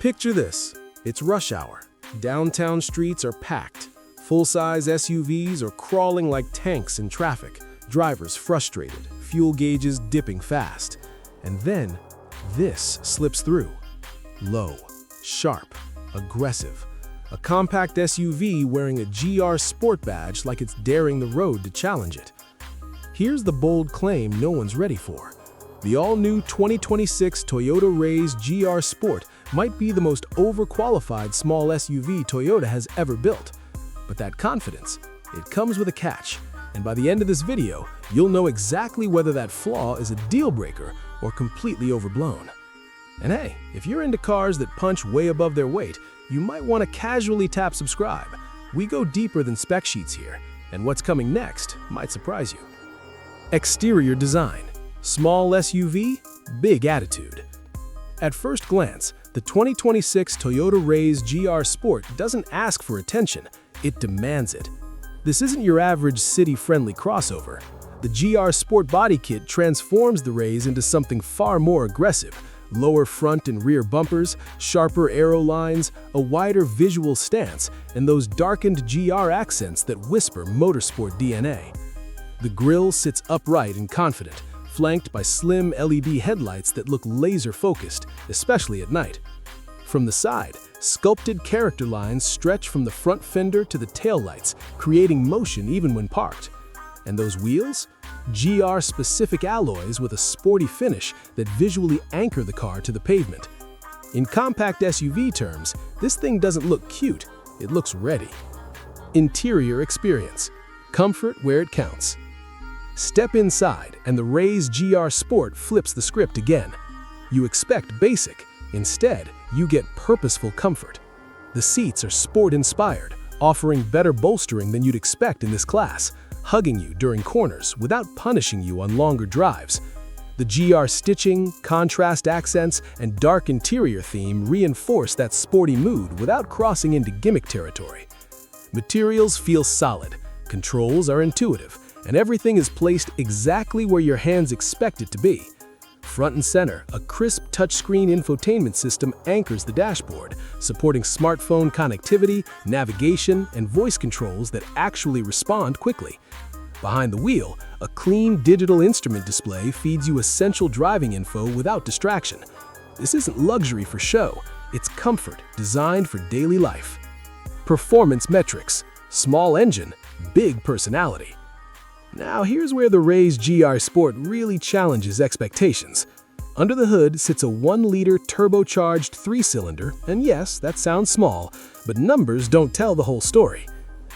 Picture this. It's rush hour. Downtown streets are packed. Full-size SUVs are crawling like tanks in traffic. Drivers frustrated, fuel gauges dipping fast. And then, this slips through. Low, sharp, aggressive. A compact SUV wearing a GR Sport badge like it's daring the road to challenge it. Here's the bold claim no one's ready for. The all-new 2026 Toyota Raize GR Sport might be the most overqualified small SUV Toyota has ever built. But that confidence, it comes with a catch. And by the end of this video, you'll know exactly whether that flaw is a deal breaker or completely overblown. And hey, if you're into cars that punch way above their weight, you might want to casually tap subscribe. We go deeper than spec sheets here, and what's coming next might surprise you. Exterior design. Small SUV, big attitude. At first glance, the 2026 Toyota Raize GR Sport doesn't ask for attention, it demands it. This isn't your average city-friendly crossover. The GR Sport body kit transforms the Raize into something far more aggressive. Lower front and rear bumpers, sharper aero lines, a wider visual stance, and those darkened GR accents that whisper motorsport DNA. The grille sits upright and confident, flanked by slim LED headlights that look laser-focused, especially at night. From the side, sculpted character lines stretch from the front fender to the taillights, creating motion even when parked. And those wheels? GR-specific alloys with a sporty finish that visually anchor the car to the pavement. In compact SUV terms, this thing doesn't look cute, it looks ready. Interior experience. Comfort where it counts. Step inside, and the Raize GR Sport flips the script again. You expect basic. Instead, you get purposeful comfort. The seats are sport-inspired, offering better bolstering than you'd expect in this class, hugging you during corners without punishing you on longer drives. The GR stitching, contrast accents, and dark interior theme reinforce that sporty mood without crossing into gimmick territory. Materials feel solid, controls are intuitive, and everything is placed exactly where your hands expect it to be. Front and center, a crisp touchscreen infotainment system anchors the dashboard, supporting smartphone connectivity, navigation, and voice controls that actually respond quickly. Behind the wheel, a clean digital instrument display feeds you essential driving info without distraction. This isn't luxury for show, it's comfort designed for daily life. Performance metrics. Small engine, big personality. Now here's where the Raize GR Sport really challenges expectations. Under the hood sits a 1-liter turbocharged 3-cylinder, and yes, that sounds small, but numbers don't tell the whole story.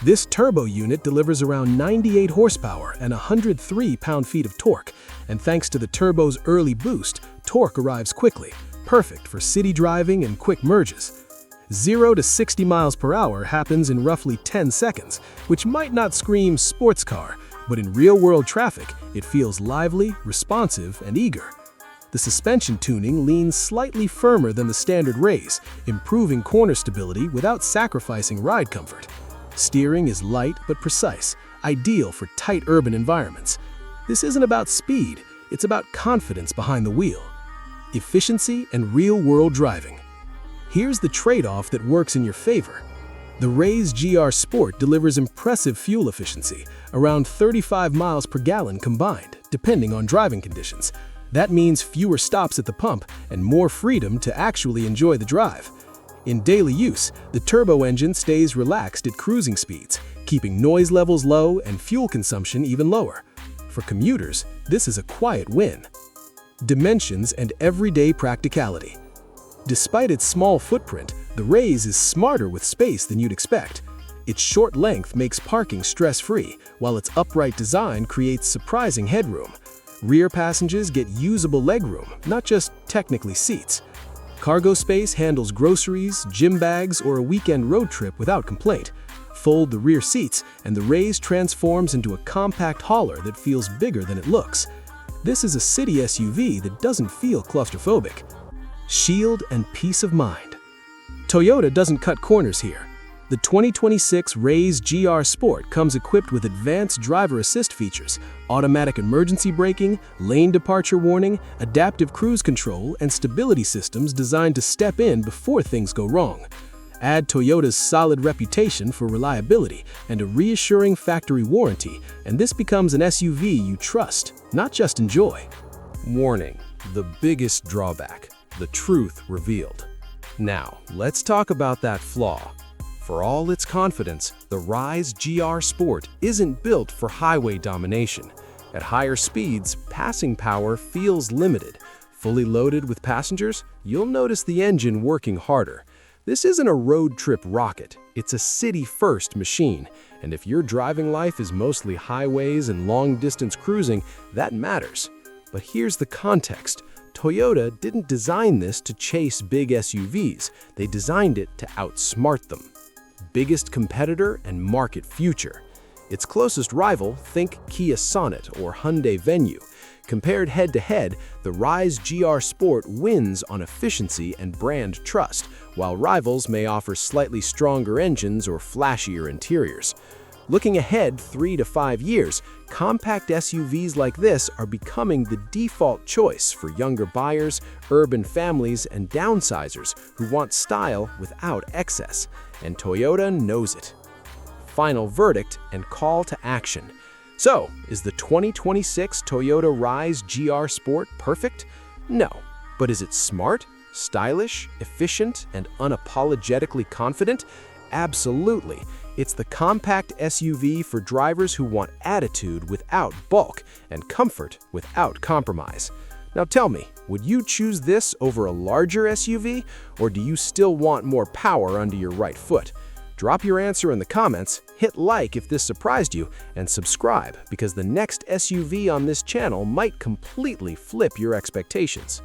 This turbo unit delivers around 98 horsepower and 103 pound-feet of torque, and thanks to the turbo's early boost, torque arrives quickly, perfect for city driving and quick merges. 0 to 60 miles per hour happens in roughly 10 seconds, which might not scream sports car, but in real-world traffic, it feels lively, responsive, and eager. The suspension tuning leans slightly firmer than the standard Raize, improving corner stability without sacrificing ride comfort. Steering is light but precise, ideal for tight urban environments. This isn't about speed, it's about confidence behind the wheel. Efficiency and real-world driving. Here's the trade-off that works in your favor. The Raize GR Sport delivers impressive fuel efficiency, around 35 miles per gallon combined, depending on driving conditions. That means fewer stops at the pump and more freedom to actually enjoy the drive. In daily use, the turbo engine stays relaxed at cruising speeds, keeping noise levels low and fuel consumption even lower. For commuters, this is a quiet win. Dimensions and everyday practicality. Despite its small footprint, the Raize is smarter with space than you'd expect. Its short length makes parking stress-free, while its upright design creates surprising headroom. Rear passengers get usable legroom, not just technically seats. Cargo space handles groceries, gym bags, or a weekend road trip without complaint. Fold the rear seats, and the Raize transforms into a compact hauler that feels bigger than it looks. This is a city SUV that doesn't feel claustrophobic. Shield and peace of mind. Toyota doesn't cut corners here. The 2026 Raize GR Sport comes equipped with advanced driver assist features, automatic emergency braking, lane departure warning, adaptive cruise control, and stability systems designed to step in before things go wrong. Add Toyota's solid reputation for reliability and a reassuring factory warranty, and this becomes an SUV you trust, not just enjoy. Warning: the biggest drawback, the truth revealed. Now, let's talk about that flaw. For all its confidence, the Raize GR Sport isn't built for highway domination. At higher speeds, passing power feels limited. Fully loaded with passengers, you'll notice the engine working harder. This isn't a road trip rocket, it's a city-first machine. And if your driving life is mostly highways and long-distance cruising, that matters. But here's the context. Toyota didn't design this to chase big SUVs, they designed it to outsmart them. Biggest competitor and market future. Its closest rival, think Kia Sonet or Hyundai Venue. Compared head-to-head, the Raize GR Sport wins on efficiency and brand trust, while rivals may offer slightly stronger engines or flashier interiors. Looking ahead 3 to 5 years, compact SUVs like this are becoming the default choice for younger buyers, urban families, and downsizers who want style without excess, and Toyota knows it. Final verdict and call to action. So, is the 2026 Toyota Raize GR Sport perfect? No. But is it smart, stylish, efficient, and unapologetically confident? Absolutely. It's the compact SUV for drivers who want attitude without bulk and comfort without compromise. Now tell me, would you choose this over a larger SUV, or do you still want more power under your right foot? Drop your answer in the comments, hit like if this surprised you, and subscribe because the next SUV on this channel might completely flip your expectations.